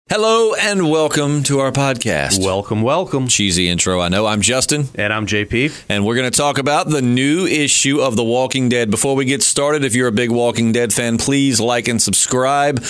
Hello and welcome to our podcast. Welcome, welcome. Cheesy intro, I know. I'm Justin. And I'm JP. And we're going to talk about the new issue of The Walking Dead. Before we get started, if you're a big Walking Dead fan, please like and subscribe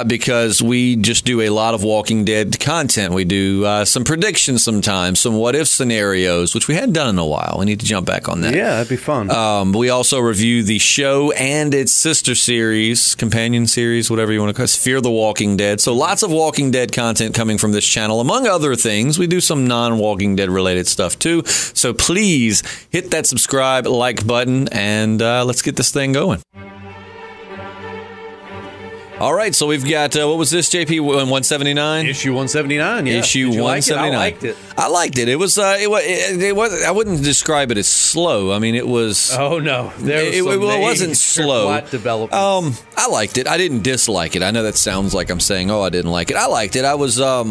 because we just do a lot of Walking Dead content. We do some predictions sometimes, some what-if scenarios, which we hadn't done in a while. We need to jump back on that. Yeah, that'd be fun. We also review the show and its sister series, companion series, whatever you want to call it, Fear the Walking Dead. So lots of Walking Dead content coming from this channel. Among other things, we do some non-Walking Dead related stuff too. So please hit that subscribe, like button, and let's get this thing going. All right, so we've got, what was this, JP, 179? Issue 179, yeah. Issue 179. I liked it. I liked it. It was, I wouldn't describe it as slow. I mean, it was... Oh, no. It wasn't slow. Plot development. I liked it. I didn't dislike it. I know that sounds like I'm saying, oh, I didn't like it. I liked it. I was, I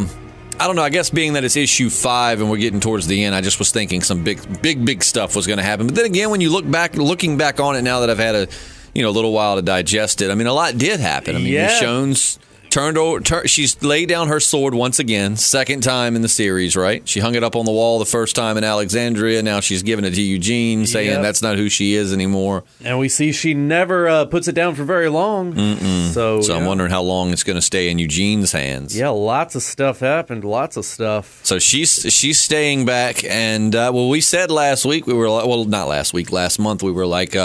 don't know, I guess being that it's issue 5 and we're getting towards the end, I just was thinking some big stuff was going to happen. But then again, when you looking back on it now that I've had a little while to digest it. I mean, a lot did happen. I mean, Michonne's she's laid down her sword once again, second time in the series, right? She hung it up on the wall the first time in Alexandria. Now she's giving it to Eugene, saying that's not who she is anymore. And we see she never puts it down for very long. So I'm wondering how long it's going to stay in Eugene's hands. Yeah, lots of stuff happened. Lots of stuff. So she's staying back. And, we said last week, not last week, last month, we were like,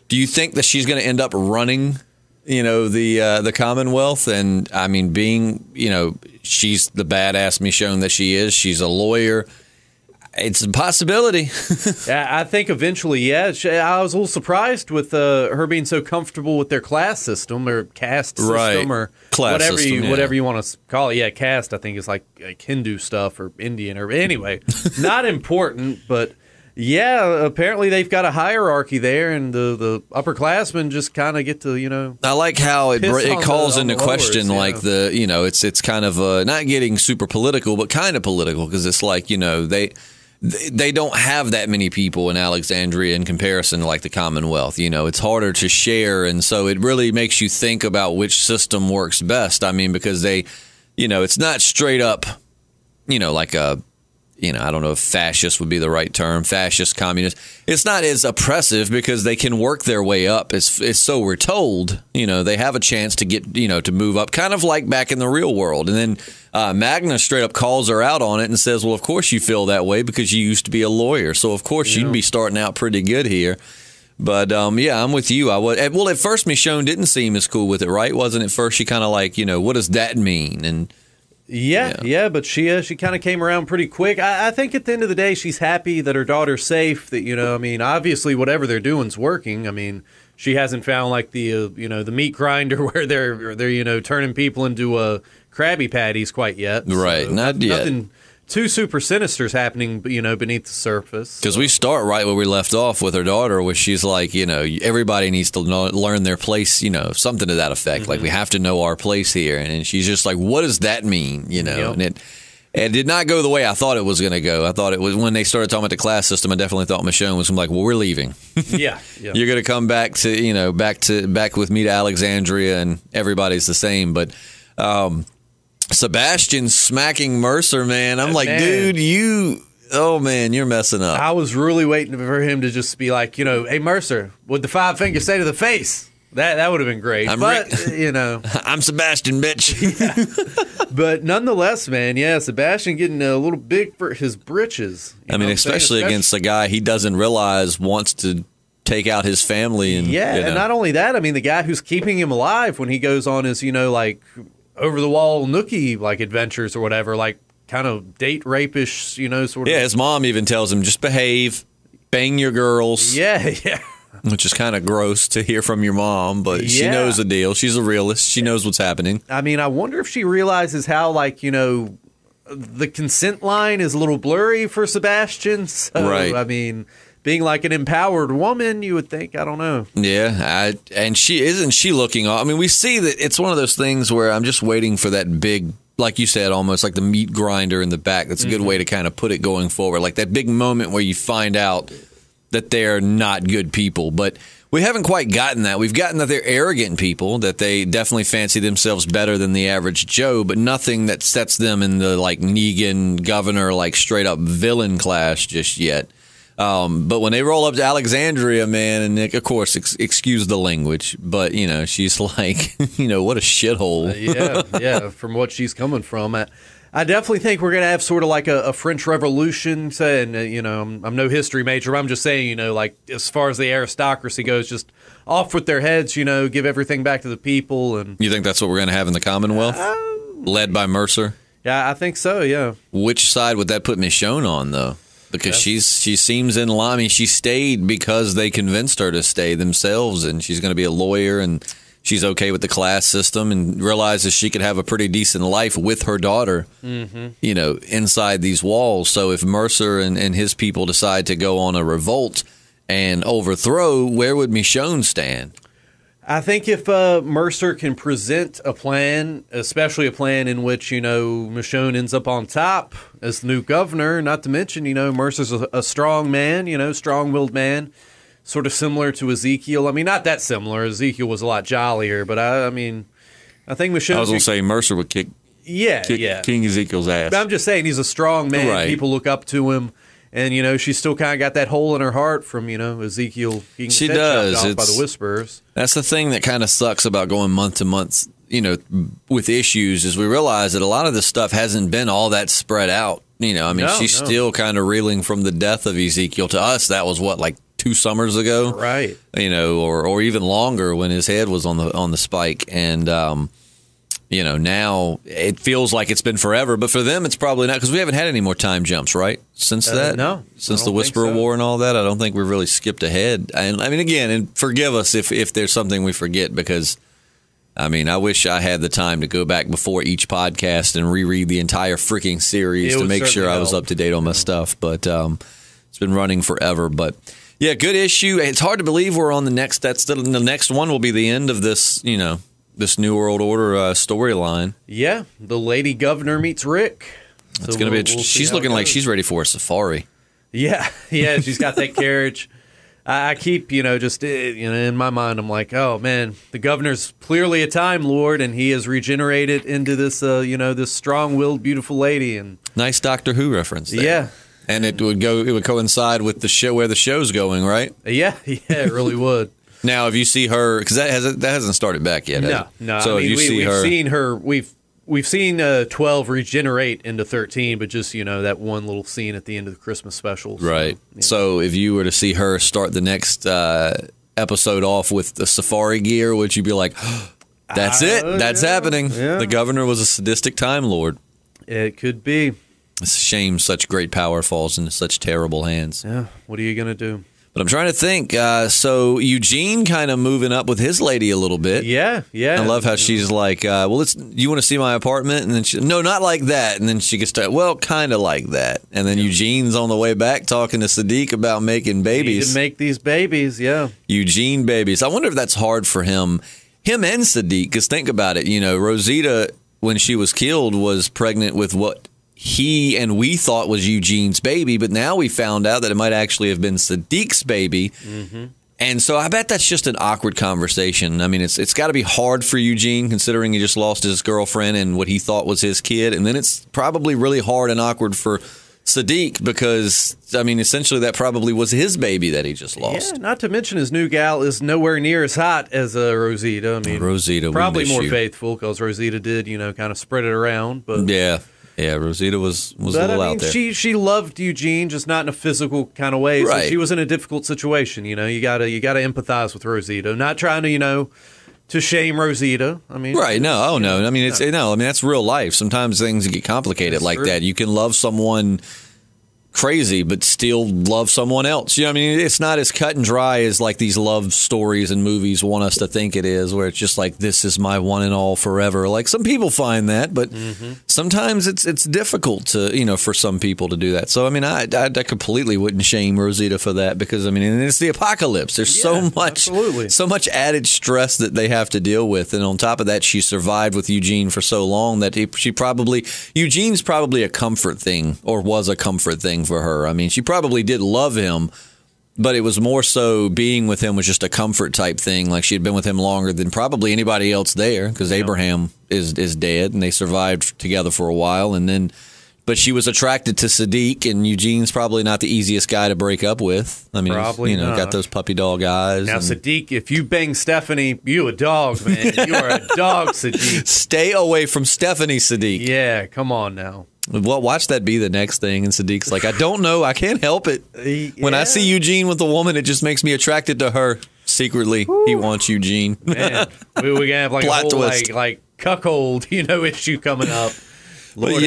do you think that she's going to end up running, the Commonwealth? And I mean, being, she's the badass Michonne that she is. She's a lawyer. It's a possibility. Yeah, I think eventually, yeah. I was a little surprised with her being so comfortable with their class system or caste system or class whatever you want to call it. Yeah, caste, I think, is like Hindu stuff or Indian or anyway. Not important, but. Yeah, apparently they've got a hierarchy there, and the upperclassmen just kind of get to, I like how it calls into question, like it's kind of not getting super political, but kind of political, because it's like, they don't have that many people in Alexandria in comparison to like the Commonwealth. It's harder to share, and so it really makes you think about which system works best. I mean, because they, it's not straight up, like a... I don't know if fascist would be the right term, fascist, communist. It's not as oppressive because they can work their way up. It's so we're told, they have a chance to get, to move up, kind of like back in the real world. And then Magna straight up calls her out on it and says, well, of course you feel that way because you used to be a lawyer. So, of course, you'd be starting out pretty good here. But, I'm with you. Well, at first, Michonne didn't seem as cool with it, right? Wasn't at first she kind of like, what does that mean? And... Yeah, but she kind of came around pretty quick. I think at the end of the day, she's happy that her daughter's safe. That obviously whatever they're doing's working. I mean, she hasn't found like the the meat grinder where they're turning people into Krabby Patties quite yet. Right, so not yet. Nothing too super sinister's happening, beneath the surface. Because we start right where we left off with her daughter, where she's like, everybody needs to learn their place, something to that effect. Mm-hmm. Like, we have to know our place here. And she's just like, what does that mean? And it did not go the way I thought it was going to go. I thought it was, when they started talking about the class system, I definitely thought Michonne was like, well, we're leaving. Yeah. You're going to come back to, back with me to Alexandria, and everybody's the same. But, Sebastian smacking Mercer, man. I'm like, dude, you're messing up. I was really waiting for him to just be like, hey, Mercer, what'd the 5 fingers say to the face? That would have been great. I'm Sebastian, bitch. Yeah. But nonetheless, man, Sebastian getting a little big for his britches. Especially against a guy he doesn't realize wants to take out his family. And and not only that, the guy who's keeping him alive when he goes on his, over-the-wall nookie, like, adventures or whatever, like, kind of date rapish, sort of. Yeah, his mom even tells him, just behave, bang your girls. Yeah. Which is kind of gross to hear from your mom, but she knows the deal. She's a realist. She knows what's happening. I wonder if she realizes how, like, the consent line is a little blurry for Sebastian. So, right. Being like an empowered woman, you would think, I don't know. Yeah, and she looking, we see that it's one of those things where I'm just waiting for that big, like you said, almost like the meat grinder in the back. That's a good way to kind of put it going forward. Like that big moment where you find out that they're not good people. But We haven't quite gotten that. We've gotten that they're arrogant people, that they definitely fancy themselves better than the average Joe, but nothing that sets them in the like Negan governor, like straight up villain class just yet. But when they roll up to Alexandria, man, and Nick, of course, excuse the language, but you know, she's like, you know, what a shithole. Yeah. From what she's coming from, I definitely think we're going to have sort of like a French Revolution. And, you know, I'm no history major, but I'm just saying, you know, like as far as the aristocracy goes, just off with their heads, you know, give everything back to the people. And you think that's what we're going to have in the Commonwealth? Led by Mercer? Yeah, I think so, yeah. Which side would that put Michonne on, though? Because she seems in line. I mean, she stayed because they convinced her to stay themselves, and she's going to be a lawyer, and she's okay with the class system and realizes she could have a pretty decent life with her daughter, you know, inside these walls. So if Mercer and his people decide to go on a revolt and overthrow, where would Michonne stand? I think if Mercer can present a plan, especially a plan in which, you know, Michonne ends up on top as the new governor, not to mention, you know, Mercer's a strong man, you know, strong-willed man. Sort of similar to Ezekiel. I mean, not that similar. Ezekiel was a lot jollier, but I mean, I think Michonne. I was going to say Mercer would kick King Ezekiel's ass. But I'm just saying he's a strong man. Right. People look up to him, and you know she's still kind of got that hole in her heart from Ezekiel. She does. Off by the Whisperers. That's the thing that kind of sucks about going month to month. You know, with issues, is we realize that a lot of this stuff hasn't been all that spread out. You know, I mean, she's still kind of reeling from the death of Ezekiel. To us, that was what, like 2 summers ago, right? You know, or even longer when his head was on the spike, and you know, now it feels like it's been forever, but for them it's probably not, because we haven't had any more time jumps, right? Since that, since the Whisperer War and all that, I don't think we've really skipped ahead. And I mean, again, and forgive us if there's something we forget, because I mean, I wish I had the time to go back before each podcast and reread the entire freaking series to make sure I was up to date on my stuff, but it's been running forever, but. Yeah, good issue. It's hard to believe we're on the next. The next one will be the end of this, you know, this New World Order storyline. Yeah, the lady governor meets Rick. It's going to be. She's looking like she's ready for a safari. Yeah, she's got that carriage. I keep, just in my mind, I'm like, oh man, the governor's clearly a Time Lord, and he has regenerated into this, this strong-willed, beautiful lady. And nice Doctor Who reference there. Yeah. And it would coincide with the show where the show's going, right? Yeah, it really would. Now, if you see her, because that hasn't started back yet. No. So we've seen her. We've seen 12 regenerate into 13, but just that one little scene at the end of the Christmas special. Right. So if you were to see her start the next episode off with the safari gear, would you be like, oh, "That's it? That's happening"? Yeah. The governor was a sadistic Time Lord. It could be. It's a shame such great power falls into such terrible hands. Yeah, what are you going to do? But I'm trying to think. So Eugene kind of moving up with his lady a little bit. Yeah. I love how she's like, well, you want to see my apartment? And then no, not like that. And then she gets to, well, kind of like that. And then Eugene's on the way back talking to Sadiq about making babies. Need to make these babies, yeah. Eugene babies. I wonder if that's hard for him and Sadiq, because think about it. Rosita, when she was killed, was pregnant with what he and we thought was Eugene's baby, but now we found out that it might actually have been Sadiq's baby. Mm-hmm. And so I bet that's just an awkward conversation. I mean, it's got to be hard for Eugene, considering he just lost his girlfriend and what he thought was his kid. And then it's probably really hard and awkward for Sadiq, because, I mean, essentially that probably was his baby that he just lost. Yeah, not to mention his new gal is nowhere near as hot as Rosita. I mean, Rosita probably more faithful, because Rosita did, kind of spread it around. But Yeah, Rosita was a little out there. She loved Eugene, just not in a physical kind of way. Right. So she was in a difficult situation. You gotta empathize with Rosita. Not trying to shame Rosita. I mean, right? No, oh no. I mean, that's real life. Sometimes things get complicated like that. You can love someone crazy, but still love someone else. I mean, it's not as cut and dry as like these love stories and movies want us to think it is, where it's just like, this is my one and all forever. Like some people find that, but sometimes it's difficult to, for some people to do that. So, I mean, I completely wouldn't shame Rosita for that, because, I mean, it's the apocalypse. There's so much added stress that they have to deal with. And on top of that, she survived with Eugene for so long that Eugene's probably a comfort thing, or was a comfort thing for her. I mean, she probably did love him, but it was more so being with him was just a comfort type thing. Like she had been with him longer than probably anybody else there because Abraham is dead and they survived together for a while. And then, but she was attracted to Sadiq, and Eugene's probably not the easiest guy to break up with. I mean, probably not. Got those puppy dog eyes. Now, Sadiq, if you bang Stephanie, you a dog, man. You are a dog, Sadiq. Stay away from Stephanie, Sadiq. Yeah, come on now. Well, watch that be the next thing. And Sadiq's like, I don't know. I can't help it. When I see Eugene with a woman, it just makes me attracted to her. Secretly, he wants Eugene. Man, we're going to have like Plot a whole twist. like cuckold, issue coming up. But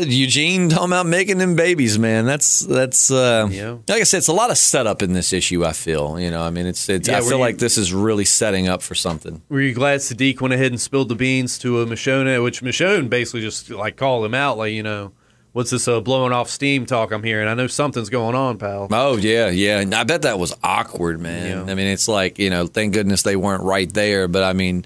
Eugene talking about making them babies, man. That's like I said, it's a lot of setup in this issue. I feel, I mean, it's. I feel like this is really setting up for something. Were you glad Sadiq went ahead and spilled the beans to a Michonne, which Michonne basically just like called him out, like what's this blowing off steam talk I'm hearing? I know something's going on, pal. Oh yeah, and I bet that was awkward, man. I mean, it's like thank goodness they weren't right there, but I mean,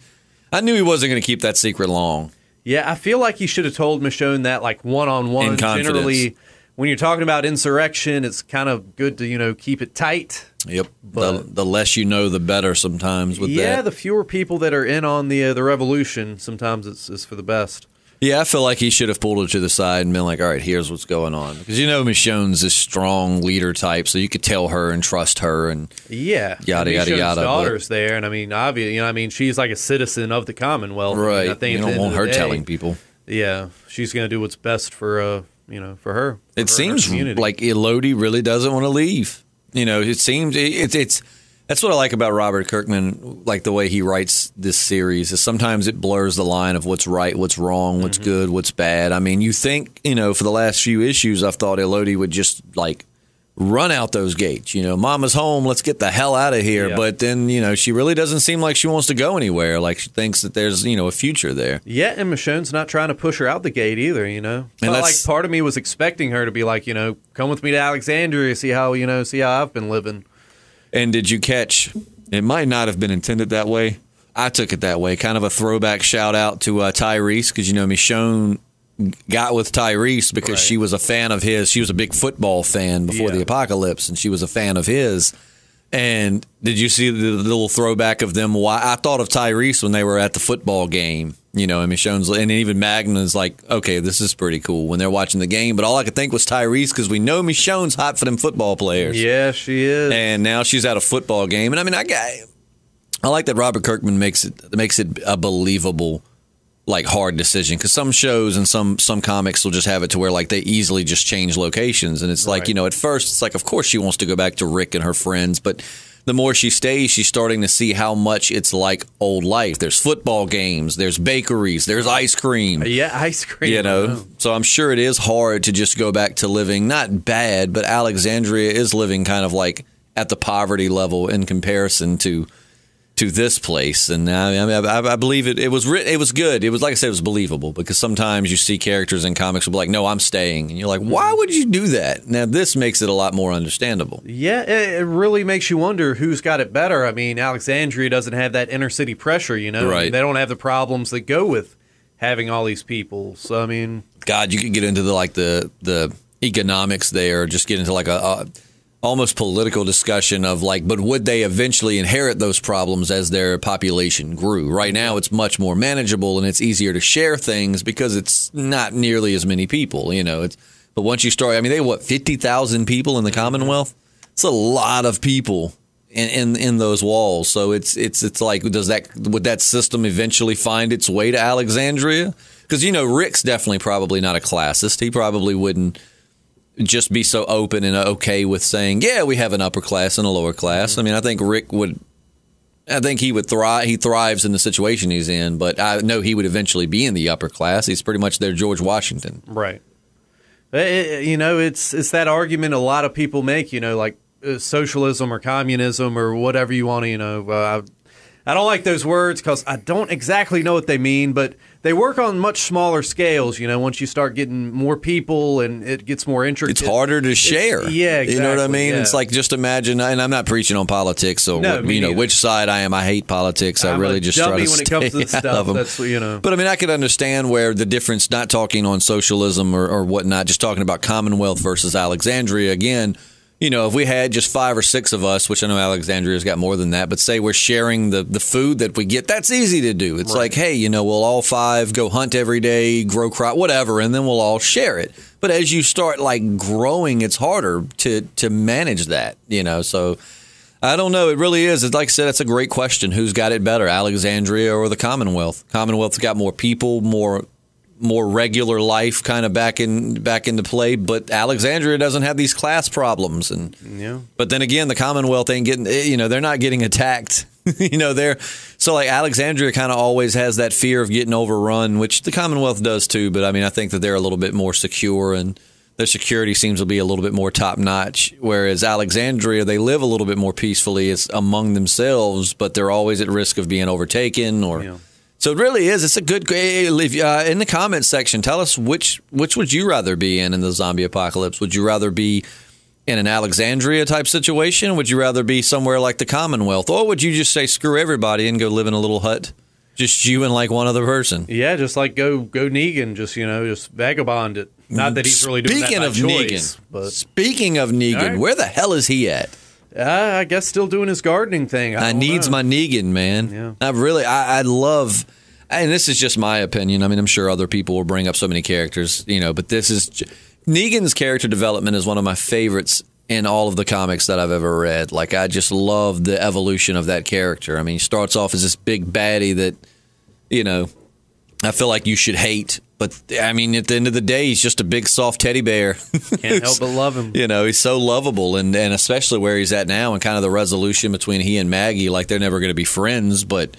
I knew he wasn't going to keep that secret long. Yeah, I feel like he should have told Michonne that like one-on-one. In confidence. Generally, when you're talking about insurrection, it's kind of good to, keep it tight. Yep. But the less you know, the better sometimes with that. Yeah, the fewer people that are in on the revolution, sometimes it's for the best. Yeah, I feel like he should have pulled her to the side and been like, all right, here's what's going on. Because Michonne's this strong leader type, so you could tell her and trust her and yada, yada, yada. daughter's there, and I mean, obviously, she's like a citizen of the Commonwealth. Right. I think you don't want her telling people. Yeah, she's going to do what's best for, for her. It seems like Elodie really doesn't want to leave. It seems it's that's what I like about Robert Kirkman, like the way he writes this series, is sometimes it blurs the line of what's right, what's wrong, what's good, what's bad. I mean, you think, for the last few issues, I've thought Elodie would just, like, run out those gates. Mama's home, let's get the hell out of here. Yeah. But then, she really doesn't seem like she wants to go anywhere. Like, she thinks that there's, a future there. Yeah, and Michonne's not trying to push her out the gate either, And like part of me was expecting her to be like, come with me to Alexandria, see how I've been living. And did you catch, it might not have been intended that way. I took it that way. Kind of a throwback shout out to Tyrese, because, Michonne got with Tyrese because she was a fan of his. She was a big football fan before the apocalypse, and she was a fan of his. And did you see the little throwback of them? Why I thought of Tyrese when they were at the football game, and Michonne's, and even Magnum's like, okay, this is pretty cool when they're watching the game. But all I could think was Tyrese, because we know Michonne's hot for them football players. Yeah, she is. And now she's at a football game. And I mean, I like that Robert Kirkman makes it a believable, like, hard decision, because some shows and some comics will just have it to where, like, they easily just change locations, and it's like, at first it's like, of course she wants to go back to Rick and her friends, but the more she stays, she's starting to see how much it's like old life. There's football games, there's bakeries, there's ice cream. Yeah, ice cream. So I'm sure it is hard to just go back to living, not bad, but Alexandria is living kind of like at the poverty level in comparison to this place. And I believe it was good. It was, like I said, it was believable, because sometimes you see characters in comics who be like, no, I'm staying. And you're like, why would you do that? Now, this makes it a lot more understandable. Yeah, it really makes you wonder who's got it better. I mean, Alexandria doesn't have that inner city pressure, Right. I mean, they don't have the problems that go with having all these people. So, I mean, God, you could get into the economics there, just get into like a almost political discussion of like, but would they eventually inherit those problems as their population grew? Right now, it's much more manageable and it's easier to share things because it's not nearly as many people, but once you start, I mean, they 50,000 people in the Commonwealth? It's a lot of people in those walls. So it's like, would that system eventually find its way to Alexandria? Because, Rick's definitely probably not a classist. He probably wouldn't just be so open and okay with saying, yeah, we have an upper class and a lower class. I mean, I think he would thrive. He thrives in the situation he's in, but I know he would eventually be in the upper class. He's pretty much their George Washington. Right. It's that argument a lot of people make, like socialism or communism or whatever you want to, I don't like those words because I don't exactly know what they mean, but they work on much smaller scales, once you start getting more people and it gets more intricate. It's harder to share. Yeah, exactly. You know what I mean? Yeah. It's like, just imagine, and I'm not preaching on politics or which side I am. I hate politics. I really just try to stay out of them. When it comes to this stuff, But I mean, I could understand where the difference, not talking on socialism or whatnot, just talking about Commonwealth versus Alexandria again. if we had just 5 or 6 of us, which I know Alexandria's got more than that, but say we're sharing the food that we get, that's easy to do. It's like, hey, we'll all 5 go hunt every day, grow crop, whatever, and then we'll all share it. But as you start growing, it's harder to manage that, so I don't know. It really is. It's like I said, it's a great question. Who's got it better, Alexandria or the Commonwealth? Commonwealth's got more people, more regular life kind of back into play, but Alexandria doesn't have these class problems. But then again, the Commonwealth ain't getting, they're not getting attacked. So Alexandria kind of always has that fear of getting overrun, which the Commonwealth does too. But I think that they're a little bit more secure and their security seems to be a little bit more top notch. Whereas Alexandria, they live a little bit more peacefully. It's among themselves, but they're always at risk of being overtaken or. So it really is. It's a good. In the comments section, tell us which would you rather be in the zombie apocalypse? Would you rather be in an Alexandria type situation? Would you rather be somewhere like the Commonwealth, or would you just say screw everybody and go live in a little hut, just you and one other person? Yeah, just go Negan, just vagabond it. Not that he's really doing that by choice. Speaking of Negan, where the hell is he at? I guess still doing his gardening thing. I needs my Negan, man. Yeah. I love, and this is just my opinion. I'm sure other people will bring up so many characters, but this is Negan's character development is one of my favorites in all of the comics that I've ever read. I just love the evolution of that character. He starts off as this big baddie that, I feel like you should hate. But, at the end of the day, he's just a big, soft teddy bear. Can't help but love him. He's so lovable. And especially where he's at now and kind of the resolution between he and Maggie, they're never going to be friends. But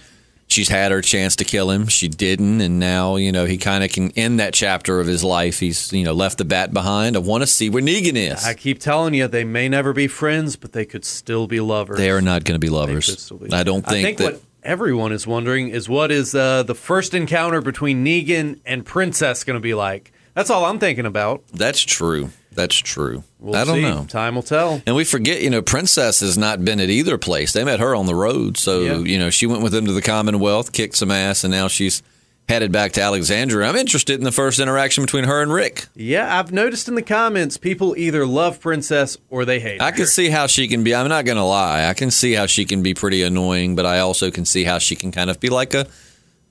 she's had her chance to kill him. She didn't. And now, he kind of can end that chapter of his life. He's, left the bat behind. I want to see where Negan is. I keep telling you, they may never be friends, but they could still be lovers. They are not going to be lovers. I don't think that. Everyone is wondering is what is the first encounter between Negan and Princess going to be like? That's all I'm thinking about. That's true. I don't know. Time will tell. And we forget, Princess has not been at either place. They met her on the road. So, she went with them to the Commonwealth, kicked some ass, and now she's headed back to Alexandria. I'm interested in the first interaction between her and Rick. Yeah, I've noticed in the comments, people either love Princess or they hate her. I can see how she can be. I'm not going to lie. I can see how she can be pretty annoying, but I also can see how she can kind of be like a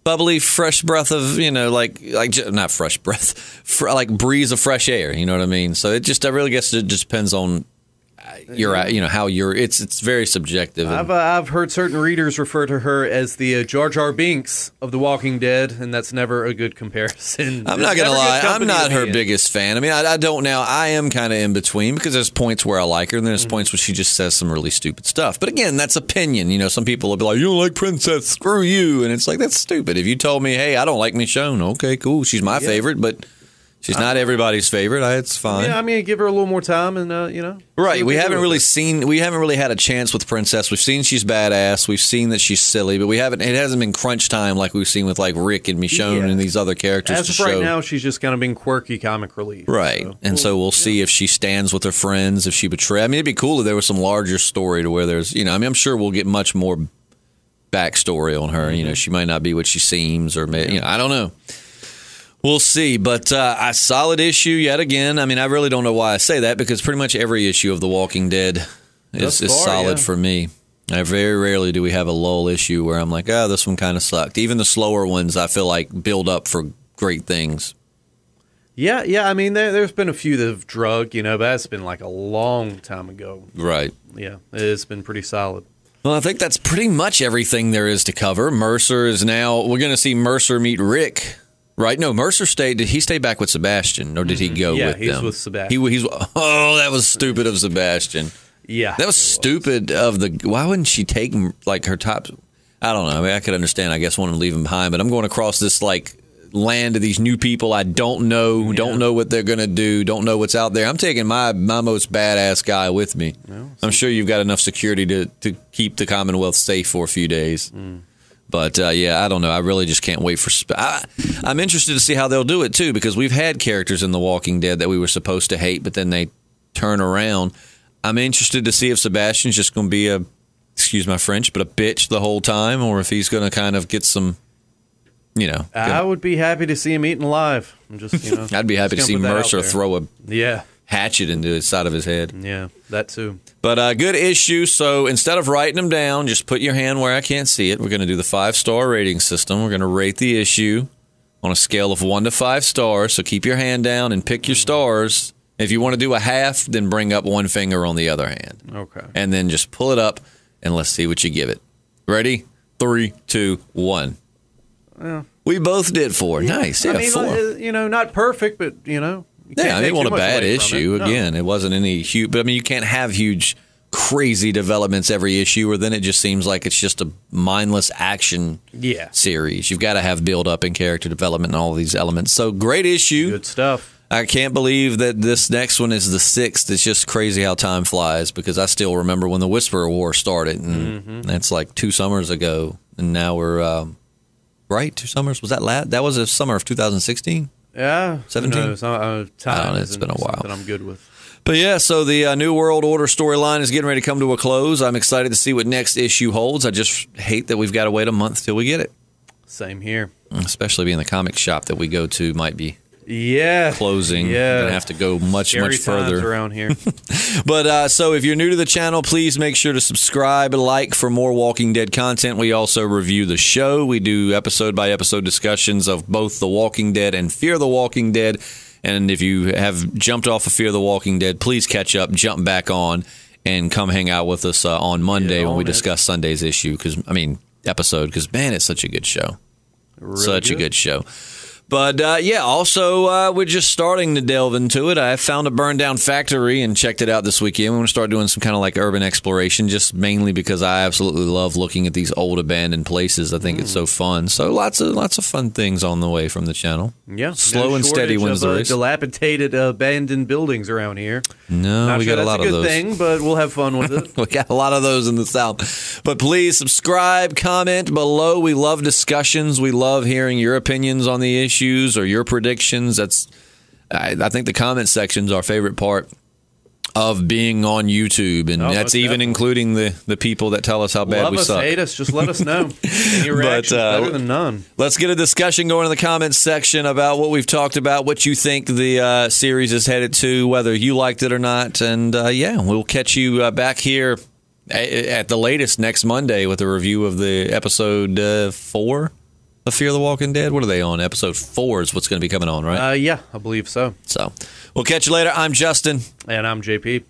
bubbly, fresh breath of, not fresh breath, like breeze of fresh air. You know what I mean? So I really guess it just depends on how you're. It's very subjective. I've heard certain readers refer to her as the Jar Jar Binks of The Walking Dead, and that's never a good comparison. I'm not gonna lie. I'm not her biggest fan. I don't now. I am kind of in between because there's points where I like her, and there's points where she just says some really stupid stuff. But again, that's opinion. Some people will be like, "You don't like Princess? Screw you!" And it's like that's stupid. If you told me, "Hey, I don't like Michonne," okay, cool. She's my favorite, but. She's not everybody's favorite. It's fine. Yeah, give her a little more time, and Right. We haven't really had a chance with Princess. We've seen she's badass. We've seen that she's silly, but it hasn't been crunch time like we've seen with Rick and Michonne and these other characters. As of right now, she's just kind of been quirky comic relief. Right. So we'll see if she stands with her friends, if she betrays. It'd be cool if there was some larger story to where there's, I'm sure we'll get much more backstory on her. She might not be what she seems, or I don't know. We'll see, but a solid issue yet again. I really don't know why I say that because pretty much every issue of The Walking Dead is solid for me. Very rarely do we have a lull issue where I'm like, this one kind of sucked. Even the slower ones I feel like build up for great things. Yeah. There's been a few that have drug, but that's been a long time ago. Right. Yeah, it's been pretty solid. Well, I think that's pretty much everything there is to cover. Mercer is now, we're going to see Mercer meet Rick. Right? No, Mercer stayed. Did he stay back with Sebastian, or did he go with them? Yeah, he's with Sebastian. That was stupid of Sebastian. Yeah. That was stupid of the... Why wouldn't she take, her top... I don't know. I could understand, I guess, wanting to leave him behind, but I'm going across this, land of these new people I don't know, don't know what they're going to do, don't know what's out there. I'm taking my most badass guy with me. Well, I'm sure you've got enough security to keep the Commonwealth safe for a few days. But, I don't know. I really just can't wait for... I'm interested to see how they'll do it, too, because we've had characters in The Walking Dead that we were supposed to hate, but then they turn around. I'm interested to see if Sebastian's just going to be excuse my French, but a bitch the whole time, or if he's going to kind of get some, I would be happy to see him eaten alive. I'm just, I'd be happy to see Mercer throw a hatchet into the side of his head. Yeah, that too. But good issue. So instead of writing them down, just put your hand where I can't see it. We're going to do the 5-star rating system. We're going to rate the issue on a scale of 1 to 5 stars. So keep your hand down and pick your stars. If you want to do a half, then bring up one finger on the other hand. Okay. And then just pull it up, and let's see what you give it. Ready? 3, 2, 1. Yeah. We both did 4. Yeah. Nice. Yeah, I mean, 4. Not perfect, but, you yeah, I didn't want a bad issue. Again, it wasn't any huge. But, I mean, you can't have huge, crazy developments every issue, or then it just seems like it's just a mindless action series. You've got to have build-up and character development and all of these elements. So, great issue. Good stuff. I can't believe that this next one is the 6th. It's just crazy how time flies, because I still remember when the Whisperer War started, and that's like 2 summers ago, and now we're right 2 summers. Was that that was the summer of 2016? Yeah, 17. No, time I don't know, it's been a while. That I'm good with. But yeah, so the New World Order storyline is getting ready to come to a close. I'm excited to see what next issue holds. I just hate that we've got to wait a month till we get it. Same here. Especially being the comic shop that we go to might be closing. Yeah. We're going to have to go much Scary further times around here. But so if you're new to the channel, please make sure to subscribe and like for more Walking Dead content. We also review the show. We do episode-by-episode discussions of both The Walking Dead and Fear the Walking Dead. And if you have jumped off of Fear the Walking Dead, please catch up, jump back on, and come hang out with us on Monday when we discuss Sunday's issue. Episode, because, man, it's such a good show. Really such a good show. But, also, we're just starting to delve into it. I found a burned down factory and checked it out this weekend. We're going to start doing some kind of like urban exploration, just mainly because I absolutely love looking at these old abandoned places. I think it's so fun. So lots of fun things on the way from the channel. Yeah. Slow and steady wins the race. Dilapidated abandoned buildings around here. No, we got a lot of those. That's a good thing, but we'll have fun with it. We got a lot of those in the South. But please subscribe, comment below. We love discussions. We love hearing your opinions on the issue. Or your predictions. I think the comment section's our favorite part of being on YouTube, and that's even including the people that tell us how bad we suck. Hate us, just let us know. Any reaction's better than none. Let's get a discussion going in the comments section about what we've talked about, what you think the series is headed to, whether you liked it or not, and we'll catch you back here at the latest next Monday with a review of the episode 4 of Fear the Walking Dead. What are they on? Episode 4 is what's going to be coming on, right? Yeah, I believe so. So we'll catch you later. I'm Justin. And I'm JP.